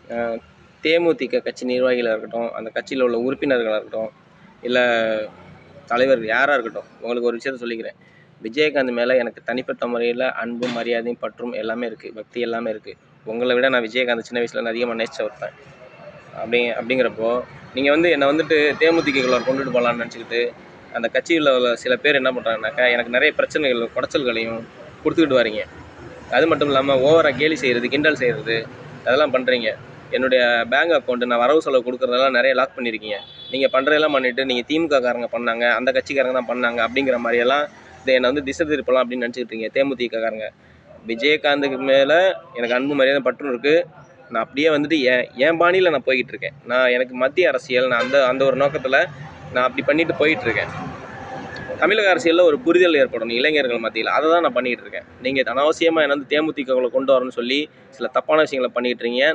அ தேமுதிக கட்சி நிர்வாகிகளா இருக்கட்டும், அந்த கட்சியில உள்ள உறுப்பினர்களா இருக்கட்டும், இல்ல தலைவர் யாரா இருக்கட்டும், உங்களுக்கு ஒரு விஷயத்த சொல்லிக்கிறேன். விஜயகாந்த் மேல எனக்கு தனிப்பட்ட முறையில அன்பும், மரியாதையும், பற்றும் எல்லாமே இருக்கு. பக்தி எல்லாமே இருக்கு. உங்கள விட நான் விஜயகாந்த் சின்ன வயசுலேருந்து அதிகமா நேசிச்ச ஒருத்தன். அப்படிங்கிறப்போ, நீங்க வந்து என்ன வந்துட்டு தேமுதிகக்குள்ள கொண்டுட்டு போலான்னு நெனச்சுக்கிட்டு, அந்த கட்சியில உள்ள சில பேர் என்ன பண்றாங்கனாக்கா, எனக்கு நெறைய பிரச்சனைகள், குடைச்சல்களையும் குடுத்துக்கிட்டு வாரீங்க. அது மட்டும் இல்லாம ஓவரா கேலி செய்றது, கிண்டல் செய்றது, அதெல்லாம் பண்றீங்க. என்னுடைய பேங்க் அக்கவுண்ட் நான் வரவு செலவு குடுக்குறதெல்லாம் நெறைய லாக் பண்ணியிருக்கீங்க. நீங்க பண்றதெல்லாம் பண்ணிட்டு, நீங்க திமுக காரங்க பண்ணாங்க, அந்த கட்சிக்காரங்க தான் பண்ணாங்க அப்படிங்கிற மாரியெல்லாம் என்ன வந்து திசை திருப்பலாம் அப்படின்னு நெனச்சுக்கிட்டு இருக்கீங்க தேமுதிக காரங்க. விஜயகாந்துக்கு மேல எனக்கு அன்பு, மரியாதை, பற்றும் இருக்கு. நான் அப்படியே வந்துட்டு என் பாணியில நான் போய்கிட்டு இருக்கேன். எனக்கு மத்திய அரசியல் நான் அந்த அந்த ஒரு நோக்கத்துல நான் அப்படி பண்ணிட்டு போயிட்டு இருக்கேன். தமிழக அரசியல்ல ஒரு புரிதல் ஏற்படணும் இளைஞர்கள் மத்தியில. அத தான் நான் பண்ணிட்டு இருக்கேன். நீங்க அனாவசியமா என்ன வந்து தேமுதிகவுல கொண்டு வரணும்னு சொல்லி சில தப்பான விஷயங்கள பண்ணிட்டு இருக்கீங்க.